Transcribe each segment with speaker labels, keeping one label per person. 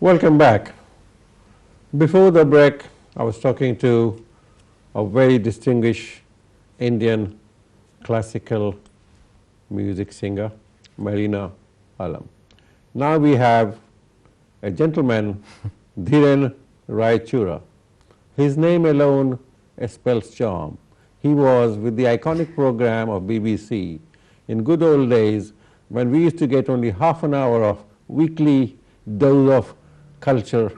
Speaker 1: Welcome back. Before the break, I was talking to a very distinguished Indian classical music singer, Marina Alam. Now we have a gentleman, Dhiren Raichura. His name alone spells charm. He was with the iconic program of BBC in good old days when we used to get only half an hour of weekly dose of culture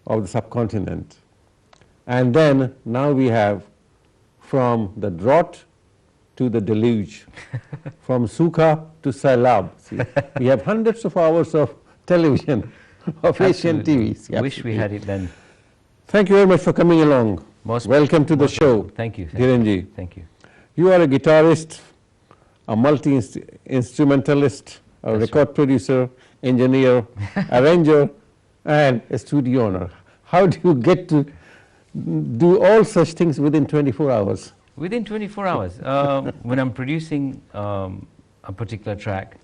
Speaker 1: of the subcontinent. And then now we have from the drought to the deluge, from Sukha to Sailab. See, we have hundreds of hours of television, of Asian TVs.
Speaker 2: Wish we had it then.
Speaker 1: Thank you very much for coming along. Welcome to the show.
Speaker 2: Thank you.
Speaker 1: Dhirenji.
Speaker 2: Thank you.
Speaker 1: You are a guitarist, a multi-instrumentalist, a record producer, engineer, arranger, and a studio owner. How do you get to do all such things within 24 hours?
Speaker 2: Within 24 hours. When I'm producing a particular track,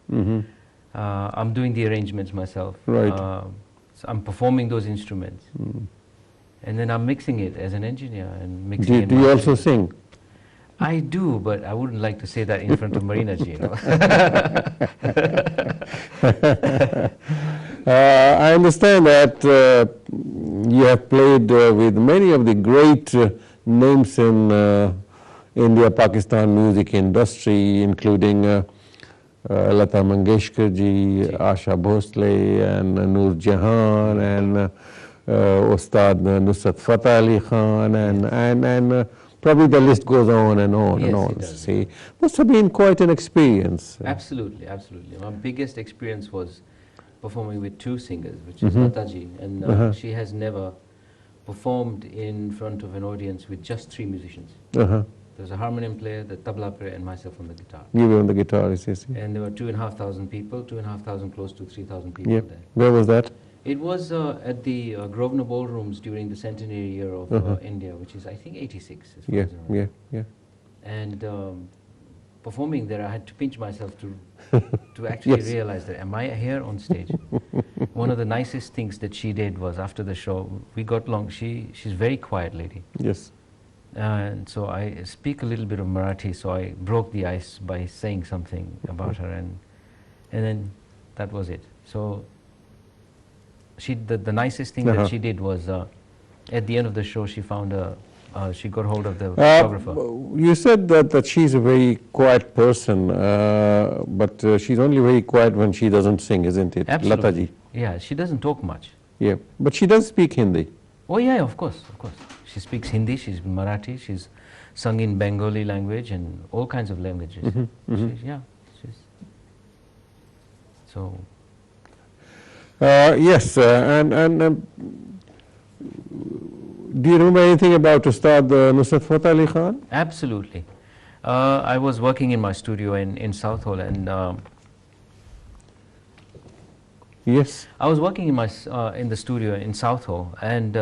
Speaker 2: I'm doing the arrangements myself.
Speaker 1: Right.
Speaker 2: So I'm performing those instruments. And then I'm mixing it as an engineer and mixing it.
Speaker 1: Do you also sing?
Speaker 2: I do, but I wouldn't like to say that in front of Marina ji, you know.
Speaker 1: I understand that you have played with many of the great names in India, Pakistan music industry, including Lata Mangeshkar ji, Asha Bhosle, and Noor Jahan, and Ustad Nusrat Fateh Ali Khan, and probably the list goes on and on and on. See, must have been quite an experience.
Speaker 2: Absolutely, absolutely. My biggest experience was performing with two singers, which is Lata ji, and she has never performed in front of an audience with just three musicians. There's a harmonium player, the tabla player, and myself on the guitar.
Speaker 1: You were on the guitar, yes.
Speaker 2: And there were 2,500 people, 2,500 close to 3,000 people there.
Speaker 1: Where was that?
Speaker 2: It was at the Grosvenor Ballrooms during the centenary year of India, which is, I think, 86. As far as I remember. And performing there, I had to pinch myself to actually realize that, am I here on stage? One of the nicest things that she did was, after the show, we got along. She's a very quiet lady.
Speaker 1: Yes.
Speaker 2: And so I speak a little bit of Marathi, so I broke the ice by saying something about her, and then that was it. So the nicest thing that she did was, at the end of the show, she found she got hold of the photographer.
Speaker 1: You said that she's a very quiet person, but she's only very quiet when she doesn't sing, isn't it?
Speaker 2: Absolutely.
Speaker 1: Lata ji.
Speaker 2: Yeah, she doesn't talk much.
Speaker 1: Yeah, but she does speak Hindi.
Speaker 2: Oh yeah, of course, of course. She speaks Hindi, she's Marathi, she's sung in Bengali language and all kinds of languages. So.
Speaker 1: Yes, and do you remember anything about Ustad Nusrat Fateh Ali Khan?
Speaker 2: Absolutely. I was working in my studio in Southall, and
Speaker 1: yes.
Speaker 2: I was working in the studio in Southall, and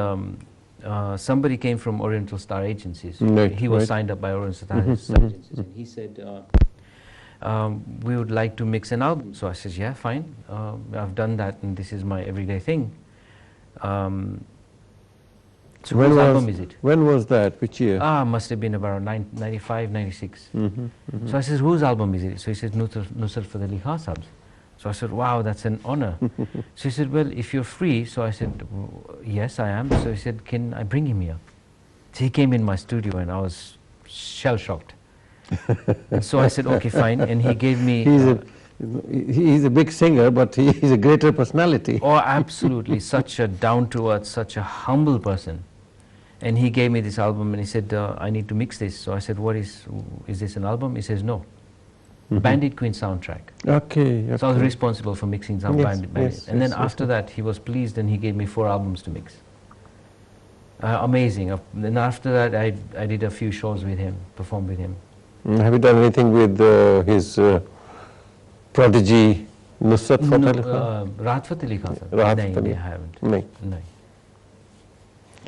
Speaker 2: somebody came from Oriental Star Agencies. He was signed up by Oriental Star Agencies, and he said, we would like to mix an album. So I said, yeah, fine. I've done that, and this is my everyday thing. So whose album is it?
Speaker 1: When was that? Which year?
Speaker 2: Must have been about 95, 96. So I said, whose album is it? So he said, Nusrat Fateh Ali Khan Saab's. So I said, wow, that's an honor. So he said, well, if you're free. So I said, yes, I am. So he said, can I bring him here? So he came in my studio, and I was shell-shocked. So I said, okay, fine, and he gave me...
Speaker 1: He's a big singer, but he's a greater personality.
Speaker 2: Oh, absolutely, such a down-to-earth, such a humble person. And he gave me this album, and he said, I need to mix this. So I said, is this an album? He says, no. Bandit Queen soundtrack.
Speaker 1: Okay.
Speaker 2: So I was responsible for mixing some Bandit. And then after that, he was pleased, and he gave me 4 albums to mix. Amazing. Then after that, I did a few shows with him, performed with him.
Speaker 1: Have you done anything with his prodigy, Nusrat Fateh Ali Khan?
Speaker 2: Rahat Fateh Ali Khan.
Speaker 1: No,
Speaker 2: I haven't.
Speaker 1: No.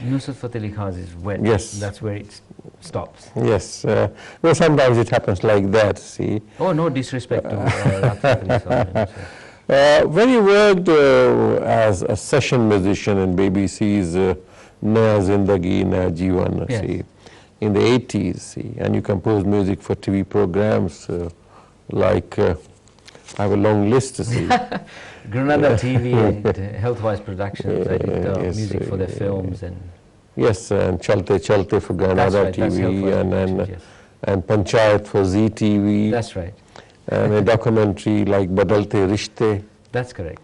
Speaker 2: Nusrat Fateh Ali Khan is where, that's where it stops.
Speaker 1: Yes. Well, sometimes it happens like that, see.
Speaker 2: Oh, no disrespect to Rahat Fateh Ali Khan.
Speaker 1: When you worked as a session musician in BBC's Naya Zindagi Naya Jeevan,
Speaker 2: Yes.
Speaker 1: see, in the 80s, see, and you composed music for TV programs like, I have a long list to see.
Speaker 2: Granada TV and Healthwise Productions. I did
Speaker 1: Yes,
Speaker 2: music for their films and
Speaker 1: Yes, and Chalte Chalte for Granada
Speaker 2: right, that's
Speaker 1: TV,
Speaker 2: Healthwise
Speaker 1: and
Speaker 2: Productions, yes.
Speaker 1: and Panchayat for Zee TV,
Speaker 2: That's right.
Speaker 1: and a documentary like Badalte Rishte.
Speaker 2: That's correct.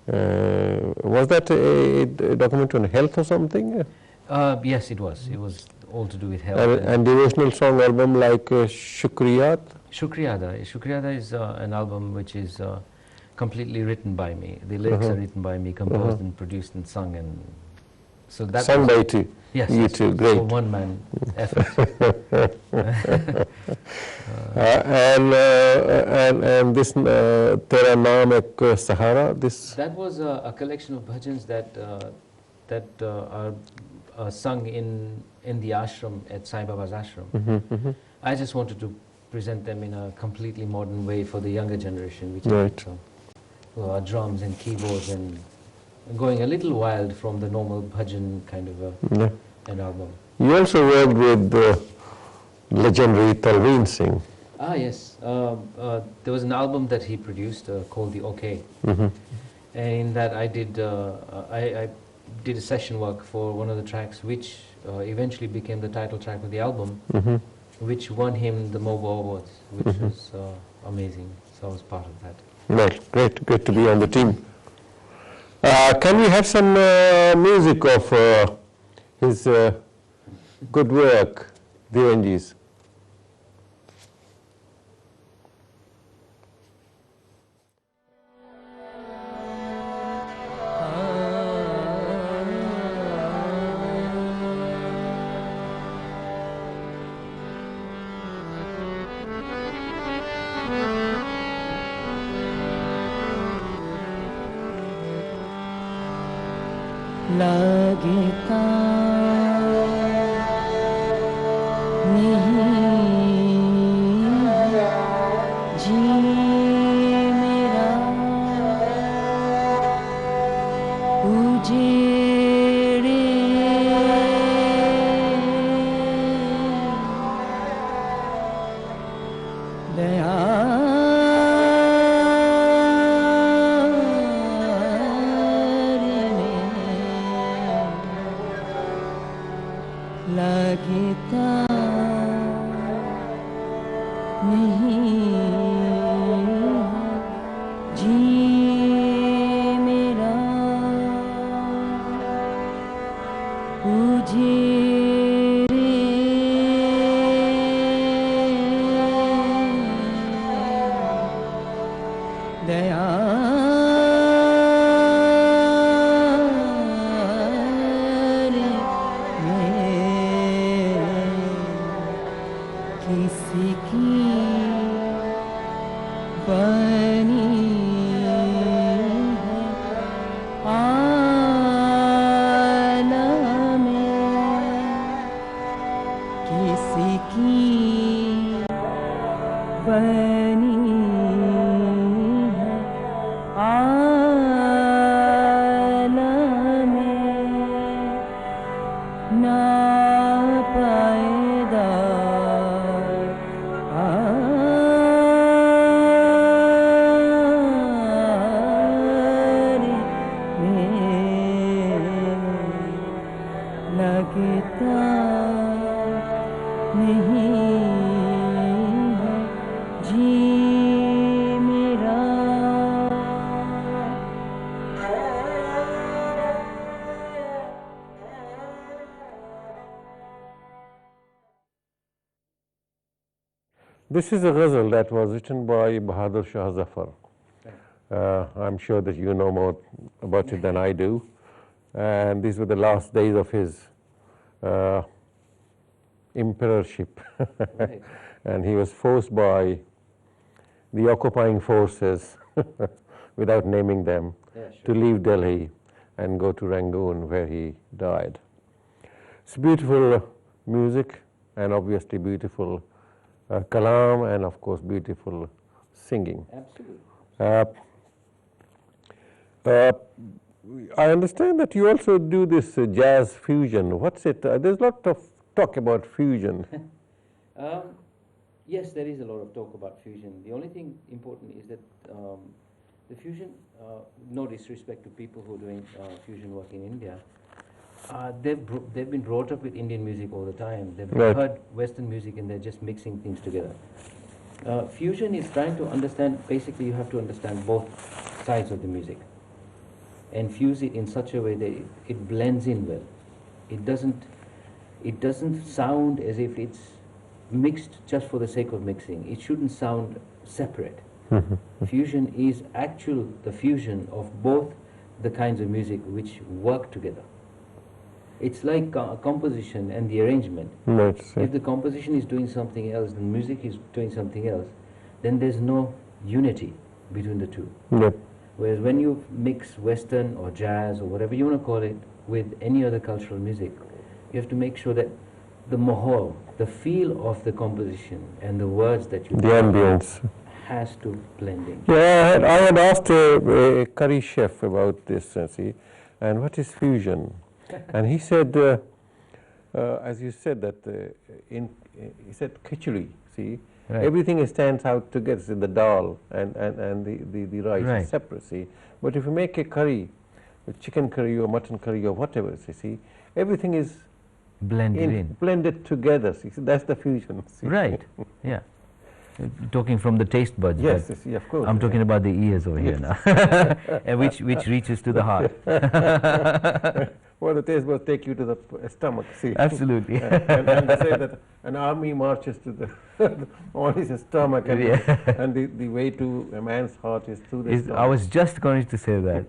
Speaker 1: Was that a documentary on health or something?
Speaker 2: Yes, it was. It was all to do with health.
Speaker 1: And devotional song album like Shukriyat?
Speaker 2: Shukriyada. Shukriyada is an album which is completely written by me. The lyrics are written by me, composed and produced and sung, and so that
Speaker 1: Sung
Speaker 2: was,
Speaker 1: by two.
Speaker 2: yes,
Speaker 1: You
Speaker 2: yes,
Speaker 1: two,
Speaker 2: it's
Speaker 1: great.
Speaker 2: a one-man effort.
Speaker 1: And this Tera Naam Ek Sahara, this?
Speaker 2: That was a collection of bhajans that are sung in the ashram at Sai Baba's ashram. I just wanted to present them in a completely modern way for the younger generation, which
Speaker 1: Right.
Speaker 2: are drums and keyboards and going a little wild from the normal bhajan kind of an album.
Speaker 1: You also worked with legendary Talveen Singh.
Speaker 2: Ah, yes. There was an album that he produced called The OK. And in that I did a session work for one of the tracks, which eventually became the title track of the album, which won him the MOBO Awards, which was amazing. So I was part of that.
Speaker 1: Right, great to be on the team. Can we have some music of his good work, Dhirenji's?
Speaker 3: लगता नहीं जी मेरा उजेड़े दया लगता नहीं जी मेरा उजेड़े दया किसी की बनी है आलम में किसी की बनी है आलम में ना पाएदा लगता नहीं है जी मेरा
Speaker 1: This is a ghazal that was written by Bahadur Shah Zafar. I'm sure that you know more about it than I do. And these were the last days of his emperorship.
Speaker 2: Right.
Speaker 1: And he was forced by the occupying forces, without naming them, to leave Delhi and go to Rangoon, where he died. It's beautiful music, and obviously beautiful kalam, and of course beautiful singing.
Speaker 2: Absolutely.
Speaker 1: I understand that you also do this jazz fusion. What's it? There's a lot of talk about fusion.
Speaker 2: Yes, there is a lot of talk about fusion. The only thing important is that the fusion, no disrespect to people who are doing fusion work in India, they've been brought up with Indian music all the time. They've
Speaker 1: Right.
Speaker 2: heard Western music and they're just mixing things together. Fusion is trying to understand, basically you have to understand both sides of the music and fuse it in such a way that it blends in well. It doesn't sound as if it's mixed just for the sake of mixing. It shouldn't sound separate. Fusion is the fusion of both the kinds of music which work together. It's like composition and the arrangement. If the composition is doing something else, the music is doing something else, then there's no unity between the two.
Speaker 1: Yep.
Speaker 2: Whereas when you mix Western or jazz or whatever you want to call it with any other cultural music, you have to make sure that the mahal, the feel of the composition and the words that you
Speaker 1: The ambience
Speaker 2: has to blend in.
Speaker 1: Yeah, I had asked a curry chef about this, see, and what is fusion? And he said, as you said, that he said khichdi, see,
Speaker 2: Right.
Speaker 1: everything stands out together, see, the dal and the rice
Speaker 2: Right.
Speaker 1: is separate, see. But if you make a curry, a chicken curry or mutton curry or whatever, see, everything is
Speaker 2: Blended in.
Speaker 1: blended together, see, so that's the fusion. See.
Speaker 2: Right, yeah. Talking from the taste buds.
Speaker 1: Yes,
Speaker 2: but
Speaker 1: yes, of course.
Speaker 2: I'm talking about the ears over here now, which reaches to the heart.
Speaker 1: Well, the taste buds take you to the stomach, see.
Speaker 2: Absolutely.
Speaker 1: and they say that an army marches to the on his stomach, and,
Speaker 2: Yeah.
Speaker 1: and the way to a man's heart is through the stomach.
Speaker 2: I was just going to say that.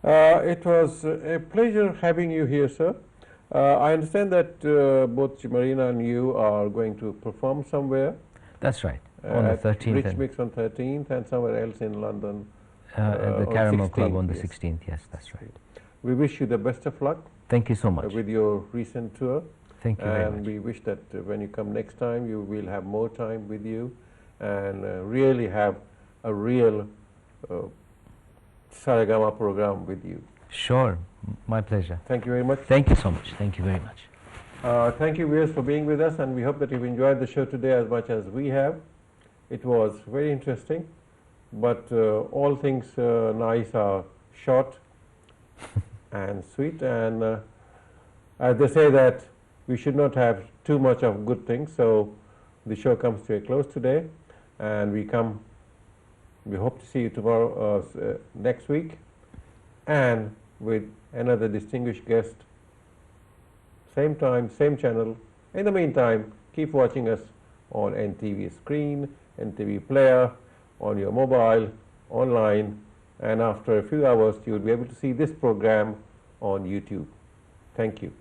Speaker 1: It was a pleasure having you here, sir. I understand that both Marina and you are going to perform somewhere.
Speaker 2: That's right. On the
Speaker 1: at
Speaker 2: 13th.
Speaker 1: Rich
Speaker 2: and,
Speaker 1: Mix on 13th and somewhere else in London.
Speaker 2: at the
Speaker 1: on
Speaker 2: Caramel Club
Speaker 1: 16th,
Speaker 2: on the
Speaker 1: yes.
Speaker 2: 16th. Yes, that's right.
Speaker 1: We wish you the best of luck
Speaker 2: Thank you so much.
Speaker 1: with your recent tour.
Speaker 2: Thank you very
Speaker 1: And
Speaker 2: much.
Speaker 1: we wish that when you come next time, you will have more time with you and really have a real Saragama program with you.
Speaker 2: Sure, my pleasure.
Speaker 1: Thank you very much.
Speaker 2: Thank you so much. Thank you very much.
Speaker 1: Thank you, viewers, for being with us, and we hope that you've enjoyed the show today as much as we have. It was very interesting, but all things nice are short and sweet, and as they say that we should not have too much of good things, so the show comes to a close today, and we hope to see you tomorrow, next week, and with another distinguished guest, same time, same channel. In the meantime, keep watching us on NTV screen, NTV player, on your mobile, online, and after a few hours you will be able to see this program on YouTube. Thank you.